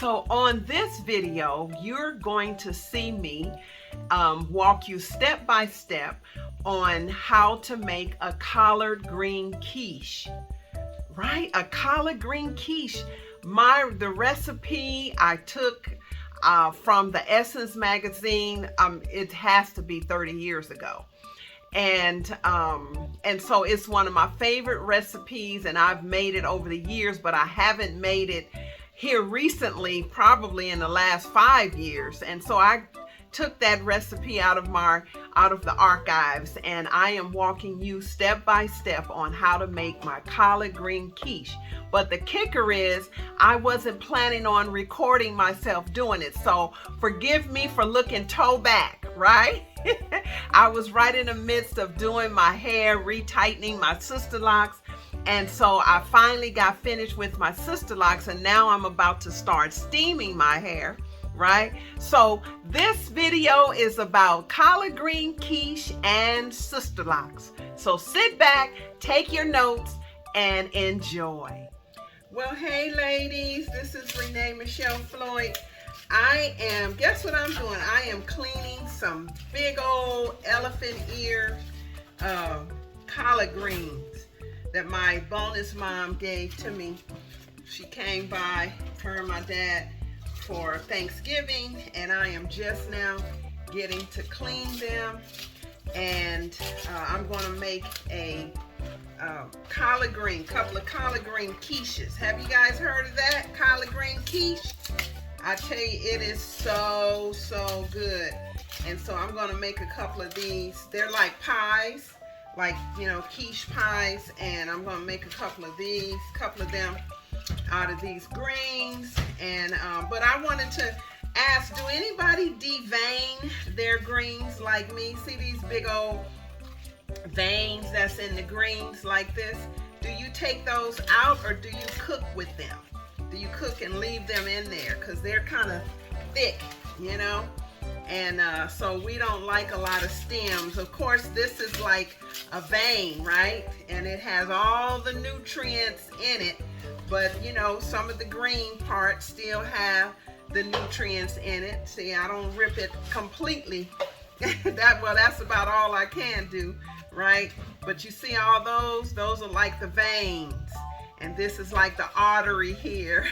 So on this video, you're going to see me walk you step by step on how to make a collard green quiche, right? A collard green quiche. The recipe I took from the Essence magazine. It has to be 30 years ago. And so it's one of my favorite recipes, and I've made it over the years, but I haven't made it here recently, probably in the last 5 years. And so I took that recipe out of the archives, and I am walking you step by step on how to make my collard green quiche. But the kicker is, I wasn't planning on recording myself doing it, so forgive me for looking toe back, right? I was right in the midst of doing my hair, retightening my Sisterlocks, and so I finally got finished with my Sisterlocks, and now I'm about to start steaming my hair, right? So this video is about collard green quiche and Sisterlocks. So sit back, take your notes, and enjoy. Well, hey ladies, this is Renee Michelle Floyd. Guess what I'm doing? I am cleaning some big old elephant ear collard greens that my bonus mom gave to me. She came by, her and my dad, for Thanksgiving, and I am just now getting to clean them, and I'm going to make a couple of collard green quiches. Have you guys heard of that? Collard green quiche? I tell you, it is so good. And so I'm going to make a couple of these. They're like pies, like, you know, quiche pies, and I'm going to make a couple of them out of these greens. And but I wanted to ask, do anybody devein their greens like me? See these big old veins that's in the greens like this? Do you take those out, or do you cook with them? Do you cook and leave them in there? Because they're kind of thick, you know? And so we don't like a lot of stems. Of course, this is like a vein, right? And it has all the nutrients in it, but you know, some of the green parts still have the nutrients in it. See, I don't rip it completely. That's about all I can do, right? But you see all those are like the veins, and this is like the artery here.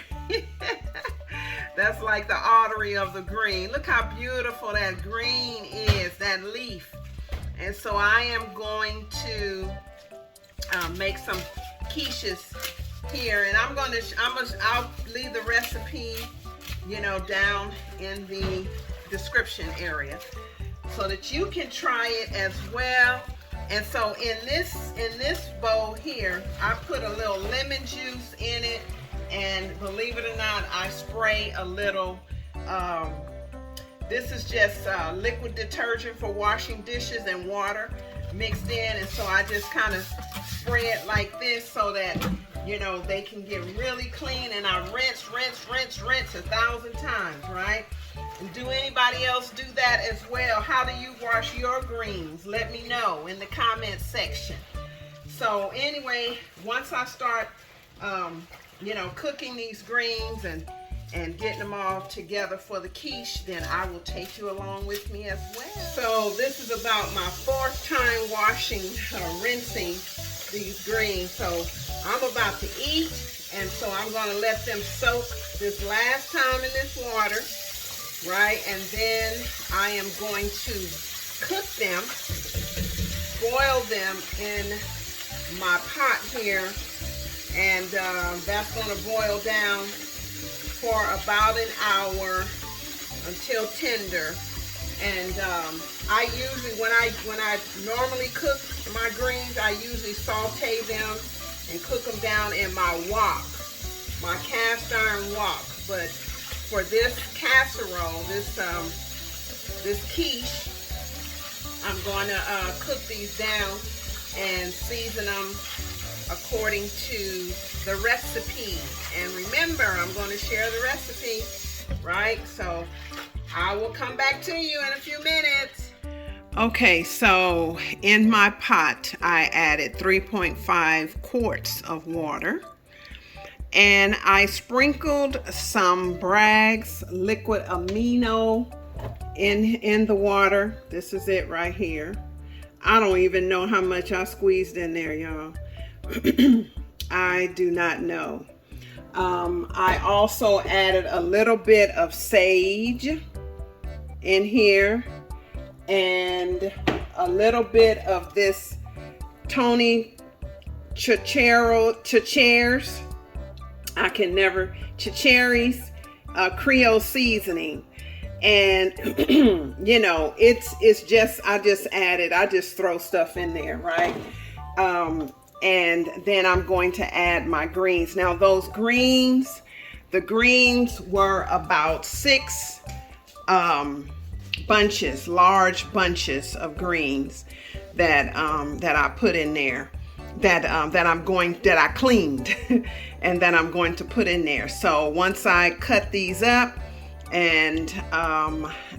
That's like the artery of the green. Look how beautiful that green is, that leaf. And so I am going to make some quiches here, and I'll leave the recipe, you know, down in the description area so that you can try it as well. And so in this bowl here, I put a little lemon juice in it, and believe it or not, I spray a little, this is just liquid detergent for washing dishes and water mixed in, and so I just kind of spray it like this so that, you know, they can get really clean, and I rinse 1,000 times, right? And do anybody else do that as well? How do you wash your greens? Let me know in the comment section. So anyway, once I start, you know, cooking these greens and getting them all together for the quiche, then I will take you along with me as well. So this is about my 4th time washing, rinsing these greens. So I'm about to eat, and so I'm going to let them soak this last time in this water, right? And then I am going to cook them, boil them in my pot here, and that's going to boil down for about an hour until tender. And I usually, when I normally cook my greens, I usually saute them and cook them down in my wok, my cast iron wok. But for this casserole, this quiche, I'm going to cook these down and season them according to the recipe. And remember, I'm going to share the recipe, right? So I will come back to you in a few minutes. Okay, so in my pot, I added 3.5 quarts of water. And I sprinkled some Bragg's liquid amino in the water. This is it right here. I don't even know how much I squeezed in there, y'all. I do not know. I also added a little bit of sage in here and a little bit of this Tony Chachere's. I can never, Chachere's Creole seasoning. And you know, it's just, I just throw stuff in there, right? And then I'm going to add my greens. Now those greens, the greens were about 6 bunches, large bunches of greens that I put in there, that I cleaned and that I'm going to put in there. So once I cut these up and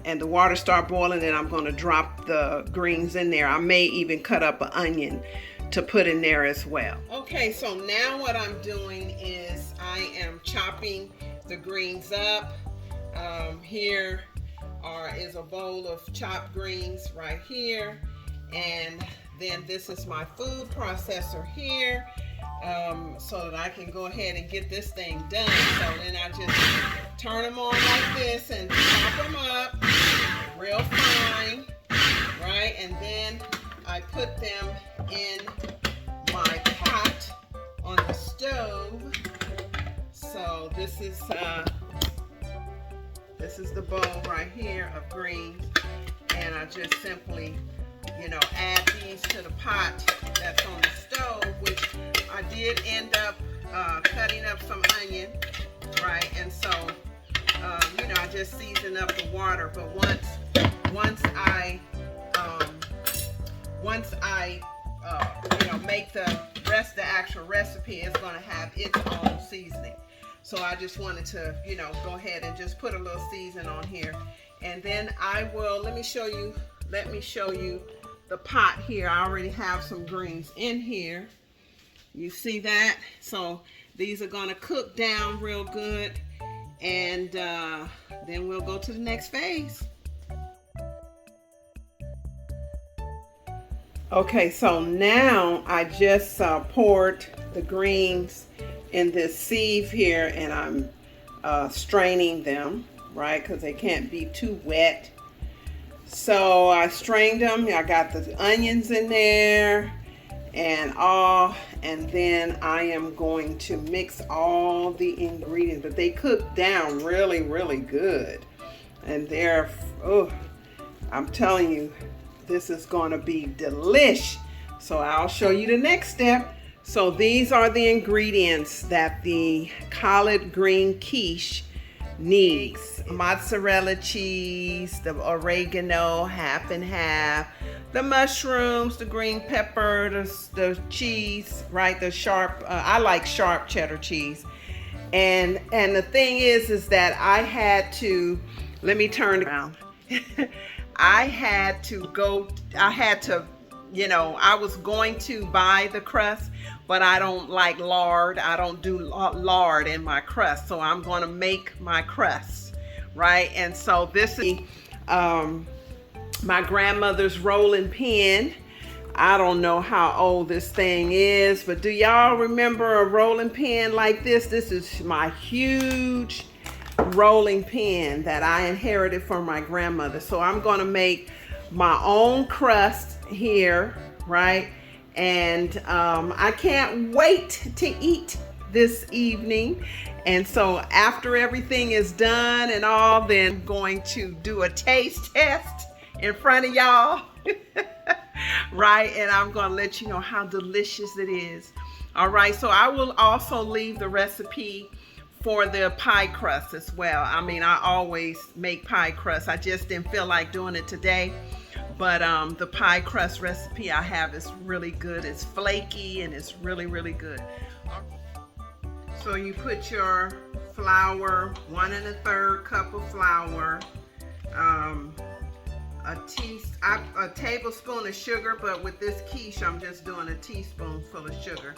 the water start boiling, then I'm going to drop the greens in there. I may even cut up an onion to put in there as well. Okay, so now what I'm doing is I am chopping the greens up. Here is a bowl of chopped greens right here, and then this is my food processor here, so that I can go ahead and get this thing done. So then I just turn them on like this and chop them up real fine, right? And then I put them in my pot on the stove. So this is the bowl right here of greens, and I just simply, you know, add these to the pot that's on the stove, which I did end up cutting up some onion, right? And so, you know, I just season up the water. But once I you know, make the actual recipe, it's going to have its own seasoning. So I just wanted to, you know, go ahead and just put a little season on here. And then I will, let me show you the pot here. I already have some greens in here. You see that? So these are going to cook down real good. And then we'll go to the next phase. Okay, so now I just poured the greens in this sieve here, and I'm straining them, right? Because they can't be too wet. So I strained them. I got the onions in there and all, and then I am going to mix all the ingredients. But they cook down really, really good, and they're, oh, I'm telling you, this is going to be delish. So I'll show you the next step. So these are the ingredients that the Collard Green Quiche needs. Mozzarella cheese, the oregano, half and half, the mushrooms, the green pepper, the cheese, right? The sharp, I like sharp cheddar cheese. And the thing is that I had to, let me turn around. I had to, you know, I was going to buy the crust, but I don't like lard. I don't do lard in my crust. So I'm going to make my crust, right? And so this is my grandmother's rolling pin. I don't know how old this thing is, but do y'all remember a rolling pin like this? This is my huge rolling pin that I inherited from my grandmother. So I'm going to make my own crust here, right? And I can't wait to eat this evening. And so after everything is done and all, then I'm going to do a taste test in front of y'all. Right? And I'm going to let you know how delicious it is. All right, so I will also leave the recipe for the pie crust as well. I mean, I always make pie crust. I just didn't feel like doing it today. But the pie crust recipe I have is really good. It's flaky and it's really, really good. So you put your flour, 1 1/3 cup of flour, a tablespoon of sugar, but with this quiche, I'm just doing a teaspoonful of sugar.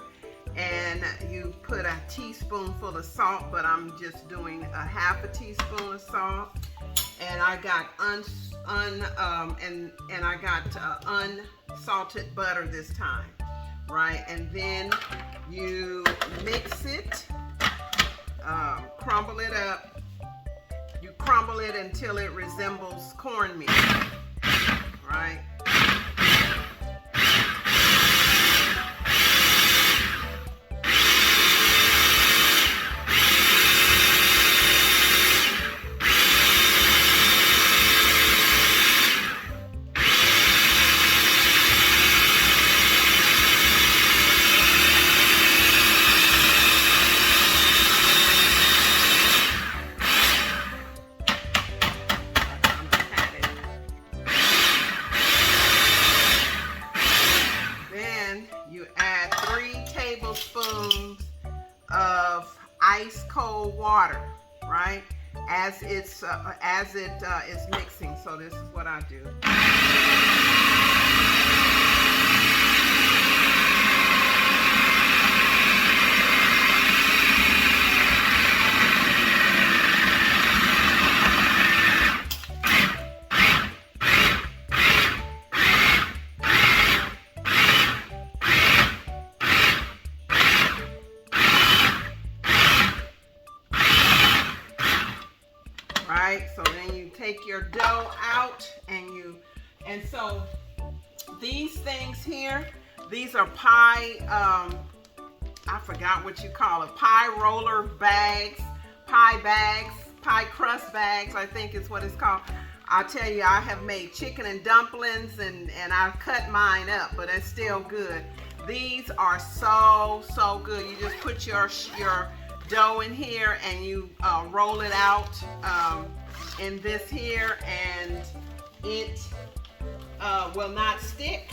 and you put a teaspoonful of salt, but I'm just doing a half a teaspoon of salt. And I got unsalted butter this time, right? And then you mix it, crumble it up. You crumble it until it resembles cornmeal, right? Of ice cold water, right? As it is mixing. So this is what I do. So then you take your dough out and so these things here, these are pie, I forgot what you call it, pie roller bags, pie crust bags, I think is what it's called. I tell you, I have made chicken and dumplings and I've cut mine up, but it's still good. These are so good. You just put your dough in here and you roll it out in this here, and it will not stick.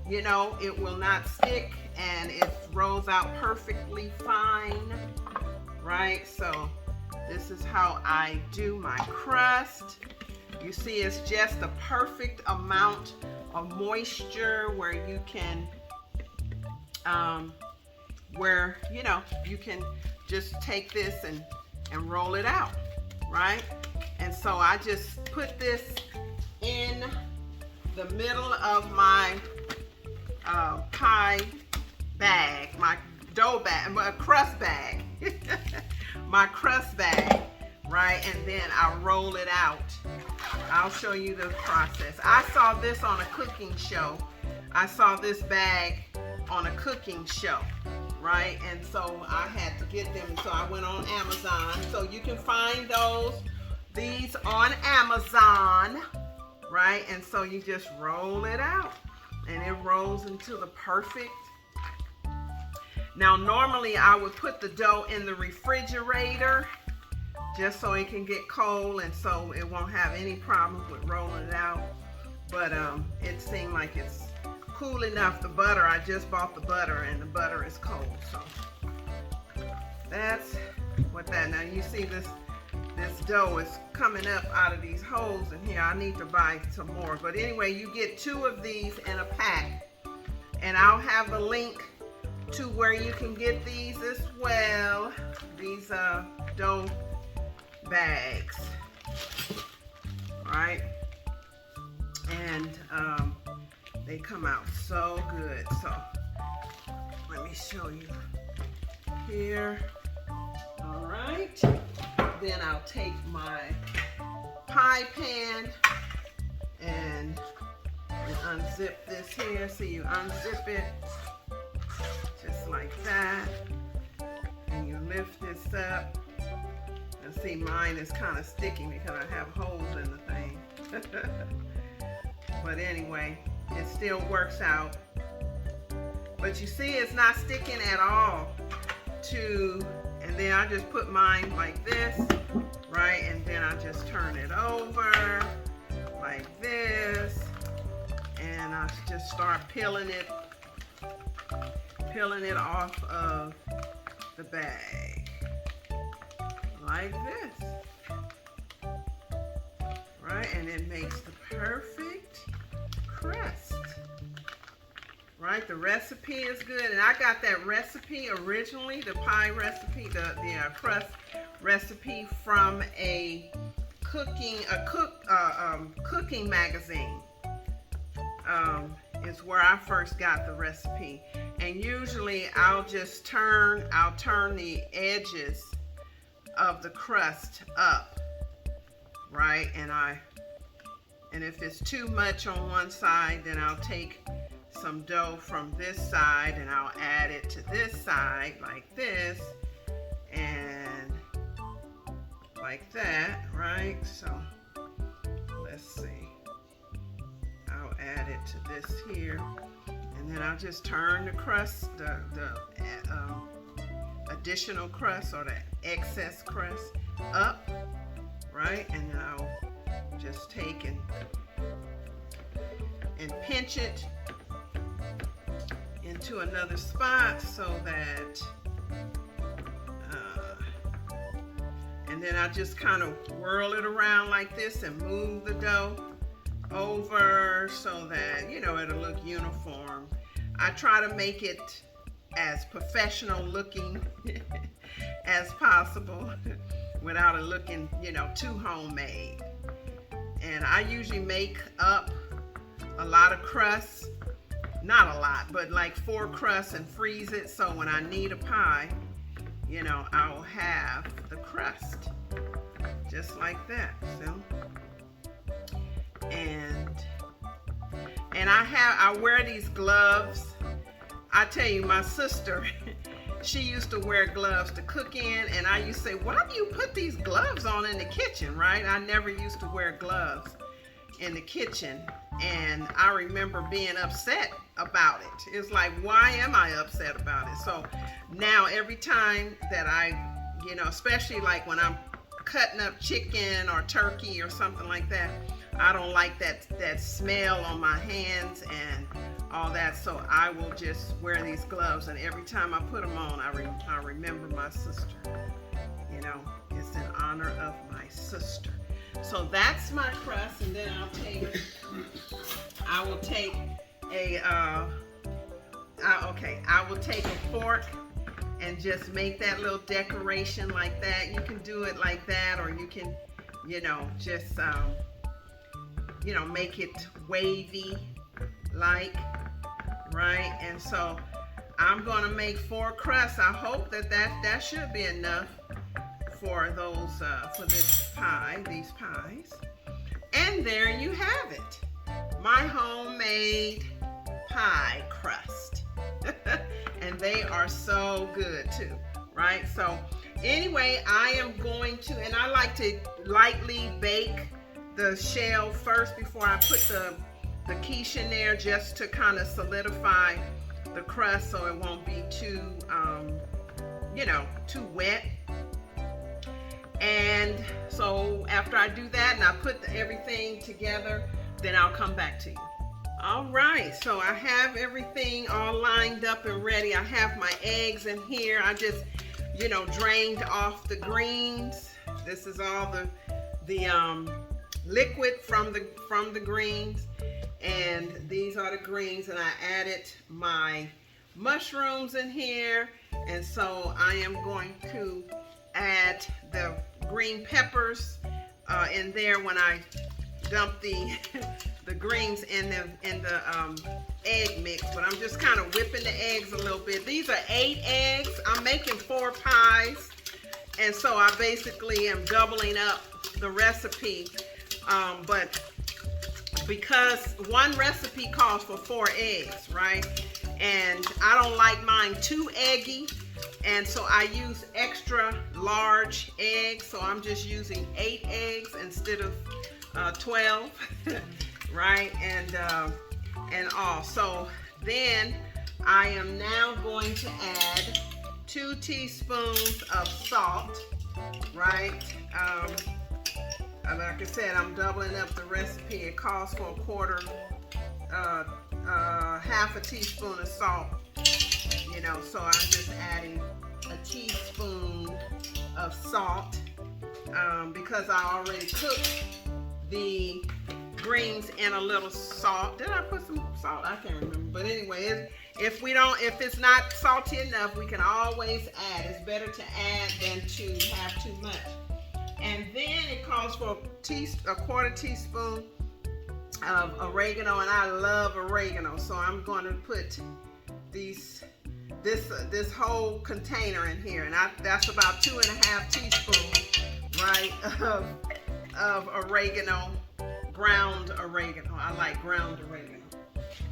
You know, it will not stick, and it rolls out perfectly fine, right? So this is how I do my crust. You see, it's just the perfect amount of moisture where you can where, you know, you can just take this and roll it out, right? And so I just put this in the middle of my pie bag, my dough bag, my crust bag, my crust bag, right? And then I'll roll it out. I'll show you the process. I saw this on a cooking show. I saw this bag on a cooking show, right? And so I had to get them, so I went on Amazon. So you can find these on Amazon, right? And so you just roll it out and it rolls into the perfect. Now normally I would put the dough in the refrigerator just so it can get cold and so it won't have any problems with rolling it out. But it seemed like it's cool enough. The butter, I just bought the butter and the butter is cold. So that's what that. Now you see this dough is coming up out of these holes in here. I need to buy some more. But anyway, you get 2 of these in a pack. And I'll have the link to where you can get these as well. These dough bags. Right? And they come out so good. So let me show you here. All right. Then I'll take my pie pan and unzip this here. So you unzip it just like that. And you lift this up. And see, mine is kind of sticky because I have holes in the thing. But anyway, it still works out. But you see, it's not sticking at all and then I just put mine like this, right? And then I just turn it over like this. And I just start peeling it off of the bag like this, right? And it makes the perfect crust, right? The recipe is good, and I got that recipe originally, the pie recipe, the crust recipe from a cooking magazine. Is where I first got the recipe, and usually I'll turn the edges of the crust up, right? And if it's too much on one side, then I'll take some dough from this side and I'll add it to this side like this and like that, right? So let's see. I'll add it to this here, and then I'll just turn the crust, the additional crust or the excess crust up, right? And then I'll just take and pinch it into another spot so that, and then I just kind of whirl it around like this and move the dough over so that, you know, it'll look uniform. I try to make it as professional looking as possible without it looking, you know, too homemade. And I usually make up a lot of crust, not a lot, but like 4 crusts, and freeze it so when I need a pie, you know, I'll have the crust just like that. So, and I wear these gloves. I tell you, my sister, she used to wear gloves to cook in, and I used to say, why do you put these gloves on in the kitchen, right? I never used to wear gloves in the kitchen, and I remember being upset about it. It's like, why am I upset about it? So now every time that I, you know, especially like when I'm cutting up chicken or turkey or something like that, I don't like that smell on my hands and all that, so I will just wear these gloves, and every time I put them on, I remember my sister. You know, it's in honor of my sister. So that's my crust, and then I will take a fork and just make that little decoration like that. You can do it like that, or you can, you know, just you know, make it wavy like, right? And so I'm gonna make 4 crusts. I hope that should be enough for those for this pie, these pies. And there you have it, my homemade pie crust. And they are so good too, right? So anyway, I am going to, and I like to lightly bake the shell first before I put the quiche in there, just to kind of solidify the crust so it won't be too, you know, too wet. And so after I do that and I put everything together, then I'll come back to you. All right, so I have everything all lined up and ready. I have my eggs in here. I just, you know, drained off the greens. This is all the liquid from the greens, and these are the greens, and I added my mushrooms in here, and so I am going to add the green peppers in there when I dump the greens in the egg mix. But I'm just kind of whipping the eggs a little bit. These are 8 eggs. I'm making 4 pies, and so I basically am doubling up the recipe, but because one recipe calls for 4 eggs, right? And I don't like mine too eggy, and so I use extra large eggs. So I'm just using 8 eggs instead of 12, right? And all. So then I am now going to add 2 teaspoons of salt, right? Like I said, I'm doubling up the recipe. It calls for half a teaspoon of salt, you know, so I'm just adding a teaspoon of salt because I already cooked the greens in a little salt. Did I put some salt? I can't remember. But anyway, if it's not salty enough, we can always add. It's better to add than to have too much. And then it calls for a quarter teaspoon of oregano, and I love oregano, so I'm going to put this whole container in here, and that's about 2.5 teaspoons, right, of oregano, ground oregano. I like ground oregano.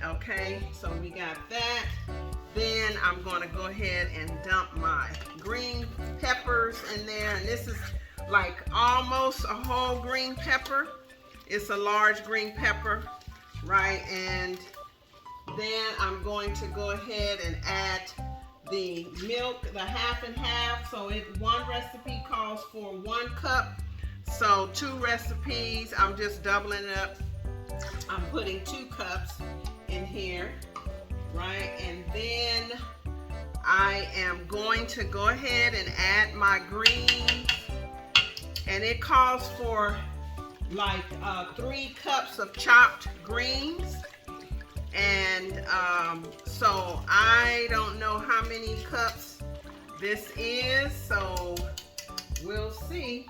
Okay, so we got that. Then I'm going to go ahead and dump my green peppers in there, and this is like almost a whole green pepper. It's a large green pepper, right? And then I'm going to go ahead and add the milk, the half and half. So one recipe calls for 1 cup. So 2 recipes, I'm just doubling it up. I'm putting 2 cups in here, right? And then I am going to go ahead and add my greens. And it calls for like 3 cups of chopped greens. And so I don't know how many cups this is, so we'll see.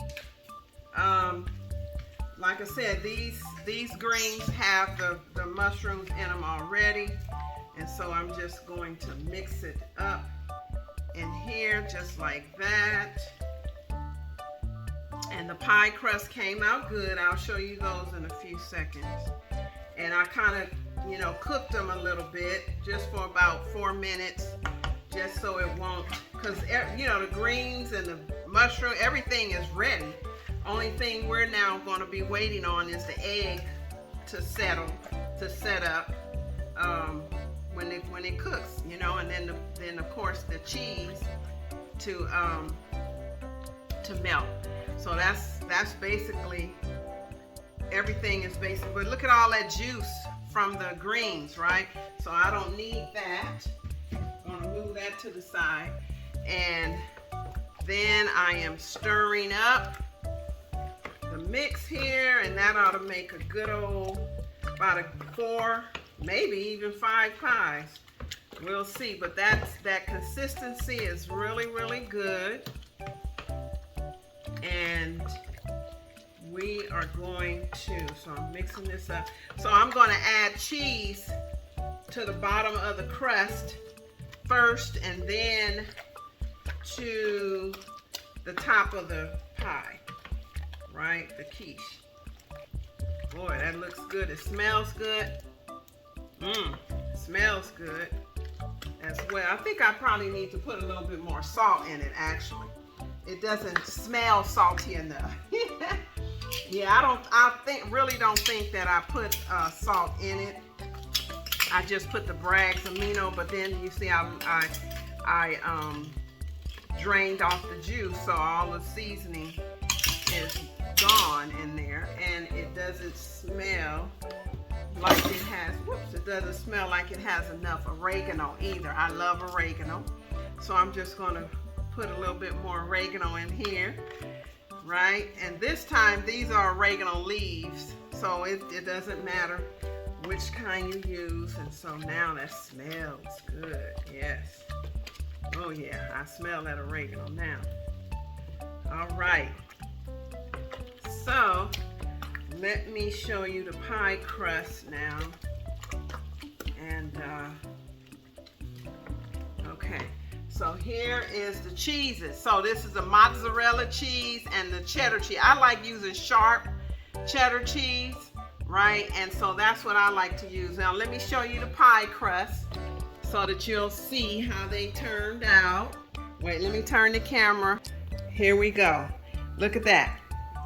Like I said, these greens have the mushrooms in them already, and so I'm just going to mix it up in here just like that. And the pie crust came out good. I'll show you those in a few seconds. And I kind of, cooked them a little bit, just for about 4 minutes, just so it won't, because, the greens and the mushroom, everything is ready. Only thing we're now going to be waiting on is the egg to set up when it cooks, and then of course the cheese to melt. So that's basically, everything is basic. But look at all that juice from the greens, right? So I don't need that. I'm gonna move that to the side. And then I am stirring up the mix here, and that ought to make a good old, about 4, maybe even 5 pies. We'll see, but that consistency is really, really good. And we are going to, so I'm mixing this up. So I'm going to add cheese to the bottom of the crust first, and then to the top of the pie, right? The quiche. Boy, that looks good. It smells good. Smells good as well. I think I probably need to put a little bit more salt in it, actually. It doesn't smell salty enough. Yeah, I really don't think that I put salt in it. I just put the Bragg's amino, but then you see I drained off the juice, so all the seasoning is gone in there, and it doesn't smell like it has, it doesn't smell like it has enough oregano either. I love oregano, so I'm just gonna put a little bit more oregano in here, right? And this time these are oregano leaves, so it doesn't matter which kind you use. And so now that smells good. Yes. Oh yeah, I smell that oregano now. All right, so let me show you the pie crust now. And okay, so here is the cheeses. So this is the mozzarella cheese and the cheddar cheese. I like using sharp cheddar cheese, right? And so that's what I like to use. Now let me show you the pie crust so that you'll see how they turned out. Wait, let me turn the camera. Here we go. Look at that.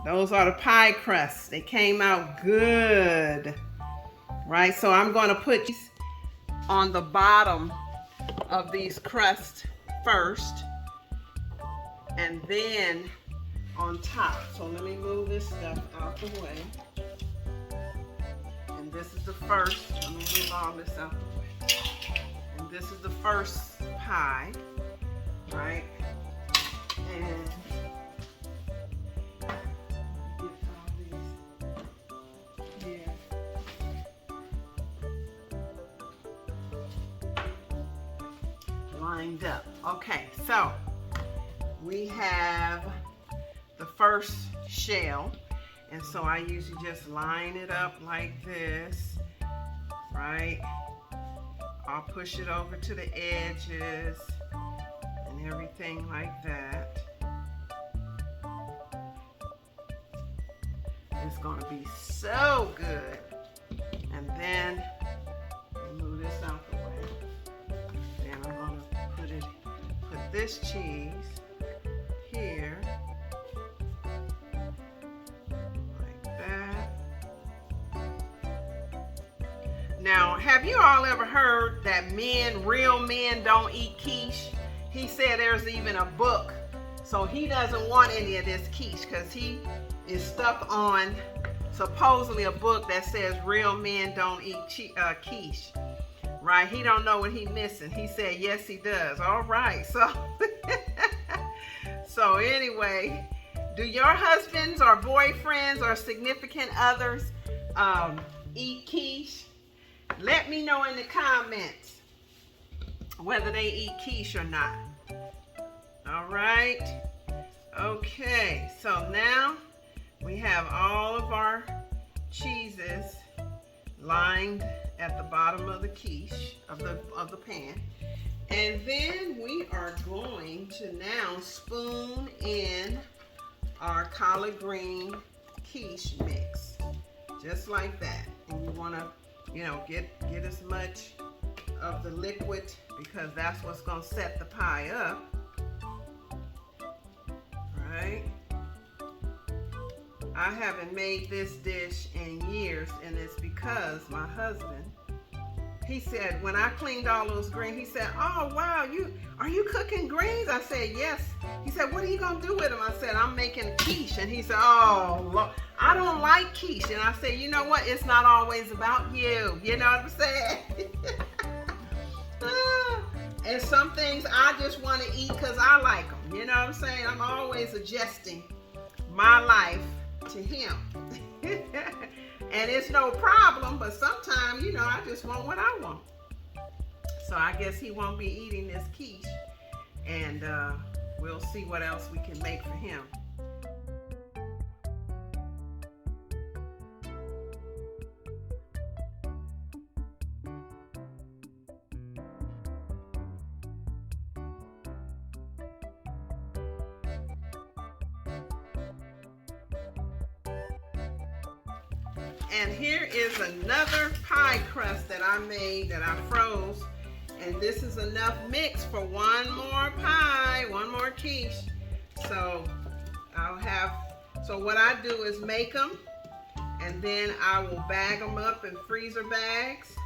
Those are the pie crusts. They came out good, right? So I'm going to put these on the bottom of these crusts first, and then on top. So let me move this stuff out the way. And this is the first. Let me move all this out the way. And this is the first pie, right? And get all these. Yeah. lined up. Okay, so we have the first shell, and so I usually just line it up like this, right? I'll push it over to the edges and everything like that. It's gonna be so good. And then move this out the way. Then I'm gonna put this cheese here, like that. Now, have you all ever heard that real men don't eat quiche? He said there's even a book, so he doesn't want any of this quiche because he is stuck on supposedly a book that says real men don't eat quiche, right? He don't know what he missing. He said yes he does. All right, so so anyway, do your husbands or boyfriends or significant others eat quiche? Let me know in the comments whether they eat quiche or not. All right, okay, so now we have all of our cheeses lined at the bottom of the quiche, of the pan. And then we are going to now spoon in our collard green quiche mix, just like that. And you want to, get as much of the liquid because that's what's going to set the pie up, right? I haven't made this dish in years, and it's because my husband, he said, when I cleaned all those greens, he said, oh, wow, are you cooking greens? I said, yes. He said, what are you going to do with them? I said, I'm making quiche. And he said, oh, Lord, I don't like quiche. And I said, you know what? It's not always about you. You know what I'm saying? And some things I just want to eat because I like them. You know what I'm saying? I'm always adjusting my life to him. And it's no problem, but sometimes, I just want what I want. So I guess he won't be eating this quiche, and we'll see what else we can make for him. And here is another pie crust that I made that I froze. And this is enough mix for one more pie, one more quiche. So so what I do is make them, and then I will bag them up in freezer bags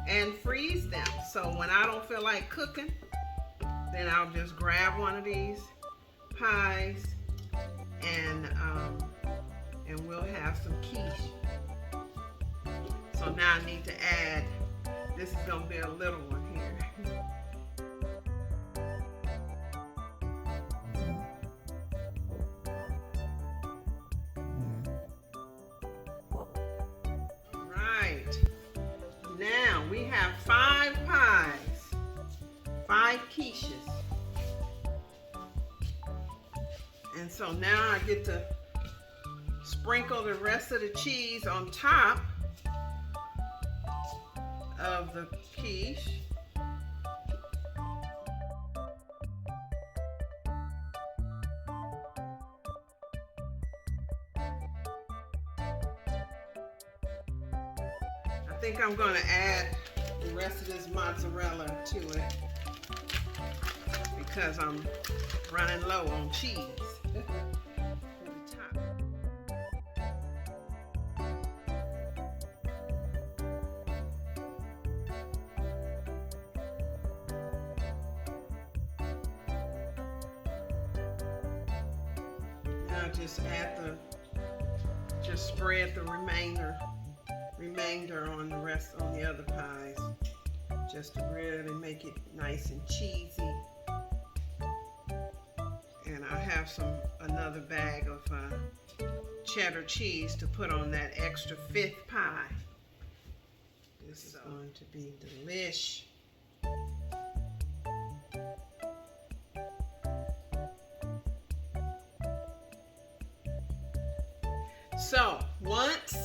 and freeze them. So when I don't feel like cooking, then I'll just grab one of these pies and we'll have some quiche. So now I need to add, this is going to be a little one here. Right. Now we have 5 pies, 5 quiches. And so now I get to sprinkle the rest of the cheese on top of the quiche. I think I'm going to add the rest of this mozzarella to it because I'm running low on cheese. Just spread the remainder on the other pies, just to really make it nice and cheesy. And I have another bag of cheddar cheese to put on that extra 5th pie. This is going to be delish. So once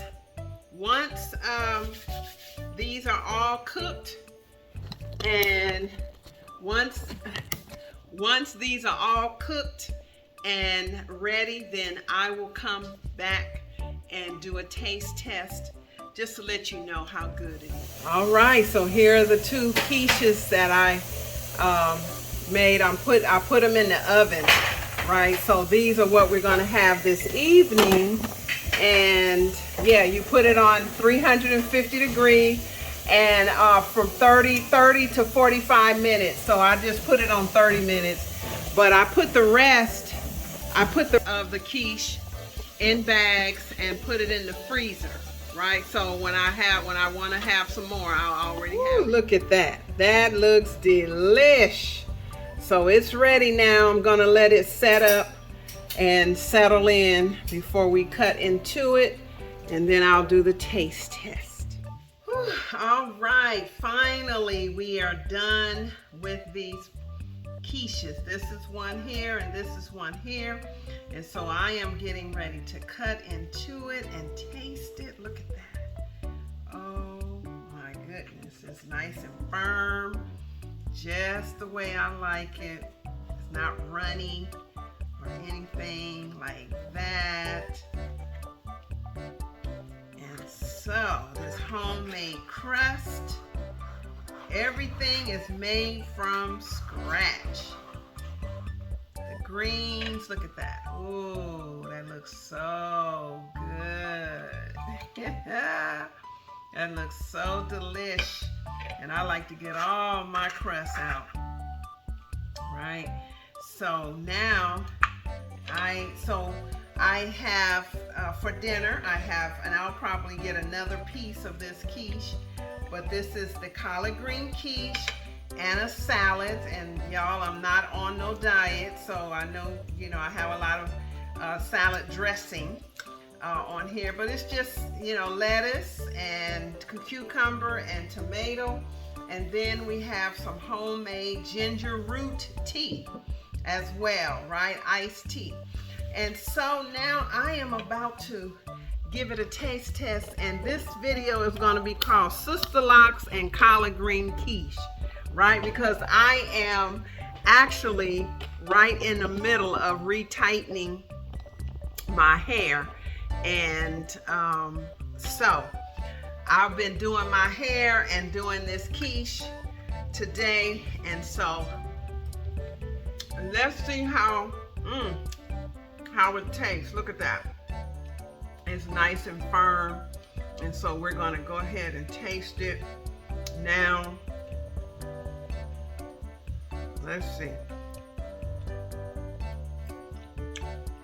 these are all cooked, and once these are all cooked and ready, then I will come back and do a taste test just to let you know how good it is. All right, so here are the two quiches that I made. I put them in the oven, right? So these are what we're going to have this evening. And yeah, you put it on 350 degrees and from 30 to 45 minutes. So I just put it on 30 minutes, but I put the rest, of the quiche in bags and put it in the freezer, right? So when I want to have some more, I'll already have it. Look at that. That looks delish. So it's ready now. I'm gonna let it set up and settle in before we cut into it, and then I'll do the taste test. Whew. All right, finally we are done with these quiches. This is one here and this is one here, and so I am getting ready to cut into it and taste it. Look at that. Oh my goodness, it's nice and firm, just the way I like it. It's not runny or anything like that. And so this homemade crust, everything is made from scratch. The greens, look at that. Ooh, that looks so good. That looks so delish. And I like to get all my crust out, right? So now I have for dinner, and I'll probably get another piece of this quiche, but this is the collard green quiche and a salad. And y'all, I'm not on no diet, so I know, I have a lot of salad dressing on here, but it's just, lettuce and cucumber and tomato. And then we have some homemade ginger root tea as well, right? Iced tea. And so now I am about to give it a taste test, and this video is going to be called Sisterlocks and Collard Green Quiche, right? Because I am actually right in the middle of retightening my hair. And so I've been doing my hair and doing this quiche today, and so let's see how it tastes. Look at that. It's nice and firm, and so we're going to go ahead and taste it now. Let's see.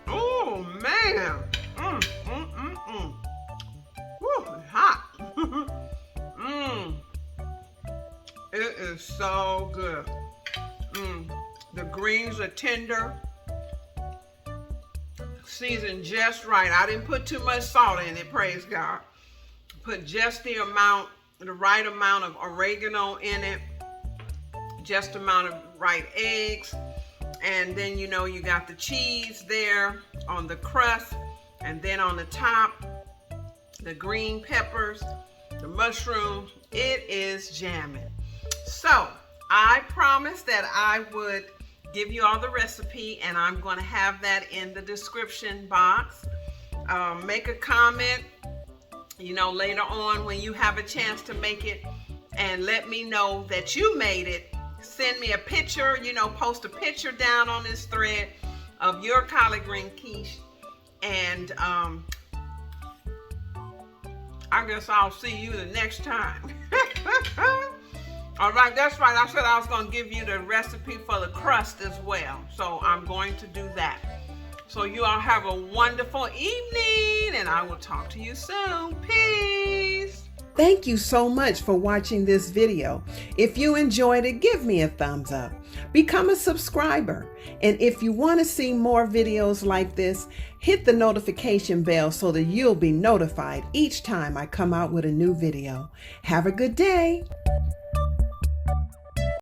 Oh man. Woo, it's hot. It is so good. The greens are tender, seasoned just right. I didn't put too much salt in it, praise God. Put just the right amount of oregano in it, just amount of right eggs, and then you got the cheese there on the crust, and then on the top, the green peppers, the mushrooms. It is jamming. So I promised that I would give you all the recipe, and I'm going to have that in the description box. Make a comment, later on when you have a chance to make it, and let me know that you made it. Send me a picture, post a picture down on this thread of your collard green quiche, and I guess I'll see you the next time. All right, that's right. I said I was going to give you the recipe for the crust as well. So I'm going to do that. So you all have a wonderful evening, and I will talk to you soon. Peace. Thank you so much for watching this video. If you enjoyed it, give me a thumbs up. Become a subscriber. And if you want to see more videos like this, hit the notification bell so that you'll be notified each time I come out with a new video. Have a good day.